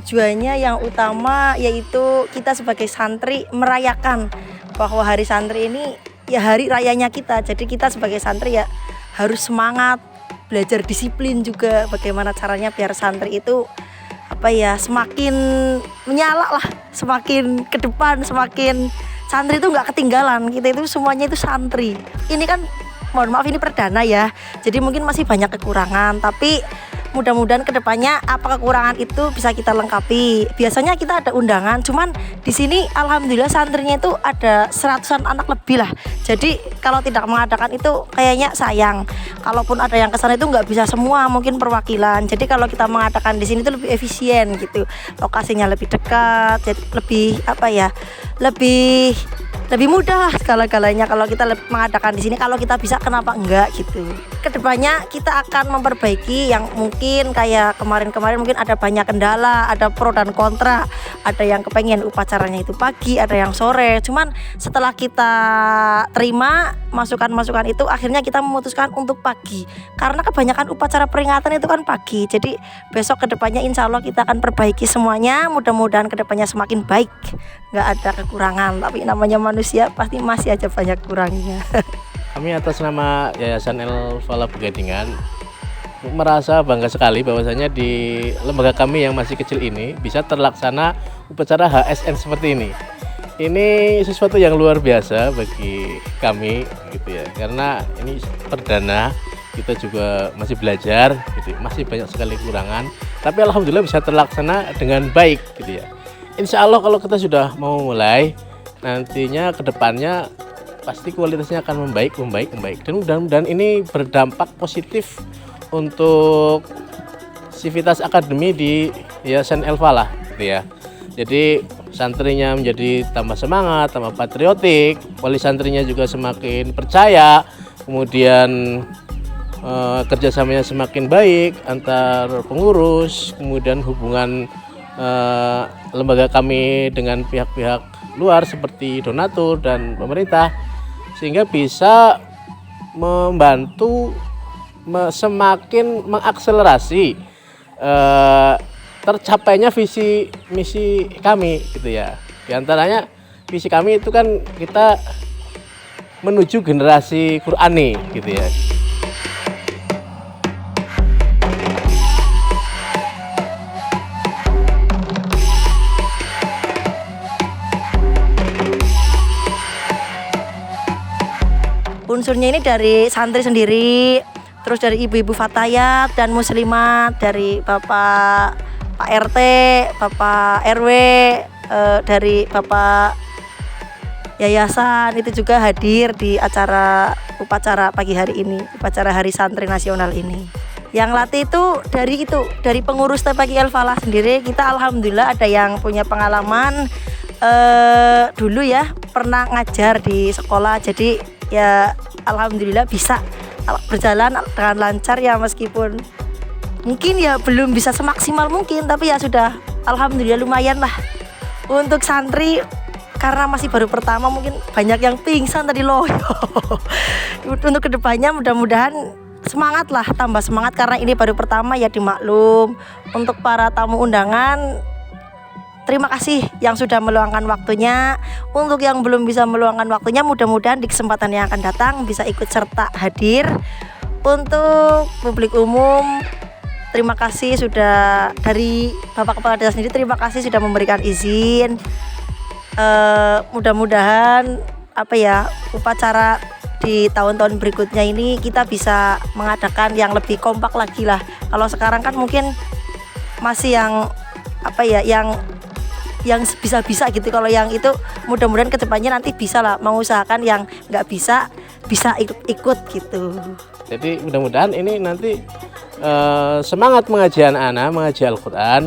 tujuannya yang utama yaitu kita sebagai santri merayakan bahwa hari santri ini ya hari rayanya kita. Jadi kita sebagai santri ya harus semangat, belajar disiplin juga, bagaimana caranya biar santri itu semakin menyala lah, semakin ke depan, semakin santri itu nggak ketinggalan. Kita itu semuanya itu santri. Ini kan mohon maaf ini perdana ya, jadi mungkin masih banyak kekurangan, tapi mudah-mudahan kedepannya apa kekurangan itu bisa kita lengkapi. Biasanya kita ada undangan, cuman di sini alhamdulillah santrinya itu ada 100-an anak lebih lah. Jadi kalau tidak mengadakan itu kayaknya sayang. Kalaupun ada yang kesana itu nggak bisa semua, mungkin perwakilan. Jadi kalau kita mengadakan di sini itu lebih efisien gitu. Lokasinya lebih dekat, jadi lebih mudah lah segala-galanya kalau kita mengadakan di sini. Kalau kita bisa kenapa enggak gitu. Kedepannya kita akan memperbaiki yang mungkin kayak kemarin-kemarin mungkin ada banyak kendala, ada pro dan kontra, ada yang kepengen upacaranya itu pagi, ada yang sore. Cuman setelah kita terima masukan-masukan itu, akhirnya kita memutuskan untuk pagi karena kebanyakan upacara peringatan itu kan pagi. Jadi besok kedepannya insya Allah kita akan perbaiki semuanya. Mudah-mudahan kedepannya semakin baik, nggak ada kekurangan. Tapi namanya manusia pasti masih aja banyak kurangnya. Kami atas nama Yayasan El Falah Pegadingan merasa bangga sekali bahwasanya di lembaga kami yang masih kecil ini bisa terlaksana upacara HSN seperti ini. Ini sesuatu yang luar biasa bagi kami gitu ya, karena ini perdana, kita juga masih belajar gitu, masih banyak sekali kekurangan, tapi alhamdulillah bisa terlaksana dengan baik gitu ya. Insya Allah kalau kita sudah mau mulai, nantinya kedepannya pasti kualitasnya akan membaik dan mudah-mudahan ini berdampak positif untuk sivitas akademi di Yayasan El Falah gitu ya. Jadi santrinya menjadi tambah semangat, tambah patriotik, wali santrinya juga semakin percaya, kemudian kerjasamanya semakin baik antar pengurus, kemudian hubungan lembaga kami dengan pihak-pihak luar seperti donatur dan pemerintah, sehingga bisa membantu semakin mengakselerasi tercapainya visi misi kami gitu ya. Di antaranya visi kami itu kan kita menuju generasi Qur'ani gitu ya. Unsurnya ini dari santri sendiri, terus dari ibu-ibu fatayat dan muslimat, dari Bapak Pak RT, Bapak RW, dari Bapak Yayasan itu juga hadir di upacara pagi hari ini, upacara Hari Santri Nasional ini. Yang latih itu dari pengurus TPQ El Falah sendiri. Kita alhamdulillah ada yang punya pengalaman dulu ya, pernah ngajar di sekolah, jadi ya alhamdulillah bisa berjalan dengan lancar ya, meskipun mungkin ya belum bisa semaksimal mungkin, tapi ya sudah alhamdulillah lumayan lah. Untuk santri karena masih baru pertama mungkin banyak yang pingsan tadi loh. Untuk kedepannya mudah-mudahan semangat lah, tambah semangat karena ini baru pertama ya, dimaklum. Untuk para tamu undangan, terima kasih yang sudah meluangkan waktunya. Untuk yang belum bisa meluangkan waktunya, mudah-mudahan di kesempatan yang akan datang bisa ikut serta hadir. Untuk publik umum, terima kasih sudah, dari Bapak Kepala Desa sendiri terima kasih sudah memberikan izin. Mudah-mudahan upacara di tahun-tahun berikutnya ini kita bisa mengadakan yang lebih kompak lagi lah. Kalau sekarang kan mungkin masih yang bisa gitu. Kalau yang itu mudah-mudahan kedepannya nanti bisa lah mengusahakan yang nggak bisa ikut gitu. Jadi mudah-mudahan ini nanti semangat mengaji anak-anak, mengaji Al-Quran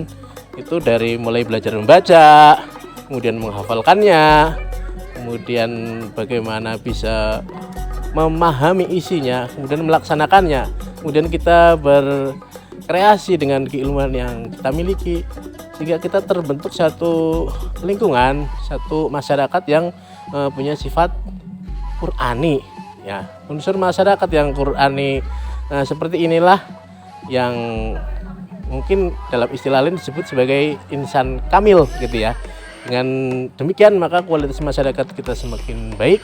itu dari mulai belajar membaca, kemudian menghafalkannya, kemudian bagaimana bisa memahami isinya, kemudian melaksanakannya, kemudian kita berkreasi dengan keilmuan yang kita miliki, sehingga kita terbentuk satu lingkungan, satu masyarakat yang punya sifat Qur'ani ya. Unsur masyarakat yang Qur'ani seperti inilah yang mungkin dalam istilah lain disebut sebagai insan kamil gitu ya. Dengan demikian maka kualitas masyarakat kita semakin baik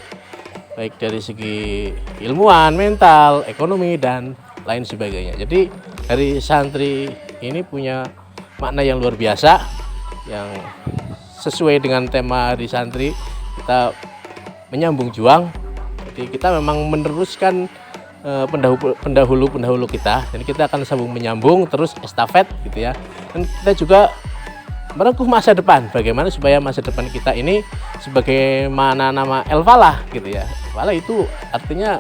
dari segi ilmuwan, mental, ekonomi dan lain sebagainya. Jadi dari santri ini punya makna yang luar biasa yang sesuai dengan tema Hari Santri. Kita menyambung juang. Jadi kita memang meneruskan pendahulu kita, dan kita akan sambung menyambung terus estafet gitu ya. Dan kita juga merengkuh masa depan, bagaimana supaya masa depan kita ini sebagaimana nama El Falah gitu ya. Falah itu artinya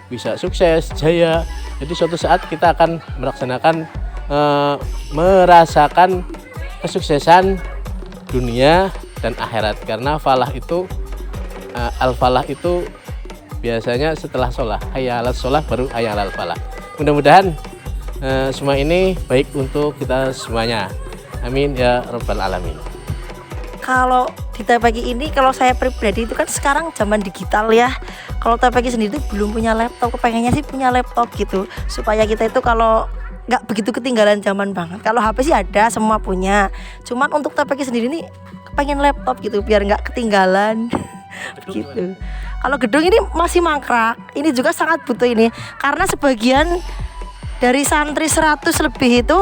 bisa sukses, jaya. Jadi suatu saat kita akan merasakan kesuksesan dunia dan akhirat, karena falah itu al-falah itu biasanya setelah sholah, hayya 'alas sholah baru hayya 'alal falah. Mudah-mudahan semua ini baik untuk kita semuanya. Amin ya rabbal alamin. Kalau di TPQ ini, kalau saya pribadi itu kan sekarang zaman digital ya. Kalau TPQ sendiri itu belum punya laptop, kepengennya sih punya laptop gitu, supaya kita itu kalau nggak begitu ketinggalan zaman banget. Kalau HP sih ada, semua punya. Cuman untuk TPQ sendiri nih pengen laptop gitu biar nggak ketinggalan gitu. Kalau gedung ini masih mangkrak, ini juga sangat butuh ini, karena sebagian dari santri 100 lebih itu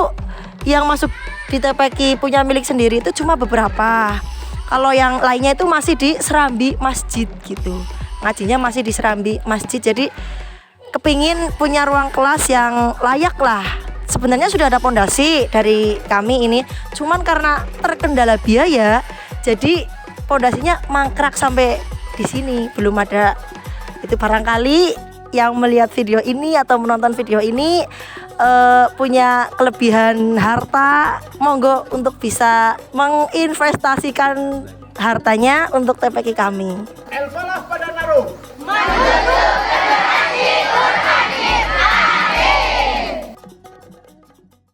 yang masuk di TPQ punya milik sendiri itu cuma beberapa. Kalau yang lainnya itu masih di serambi masjid gitu, ngajinya masih di serambi masjid. Jadi kepingin punya ruang kelas yang layak lah. Sebenarnya sudah ada pondasi dari kami ini, cuman karena terkendala biaya, jadi pondasinya mangkrak sampai di sini, belum ada. Itu barangkali yang melihat video ini atau menonton video ini punya kelebihan harta, monggo untuk bisa menginvestasikan hartanya untuk TPQ kami. El Falah pada Naruh.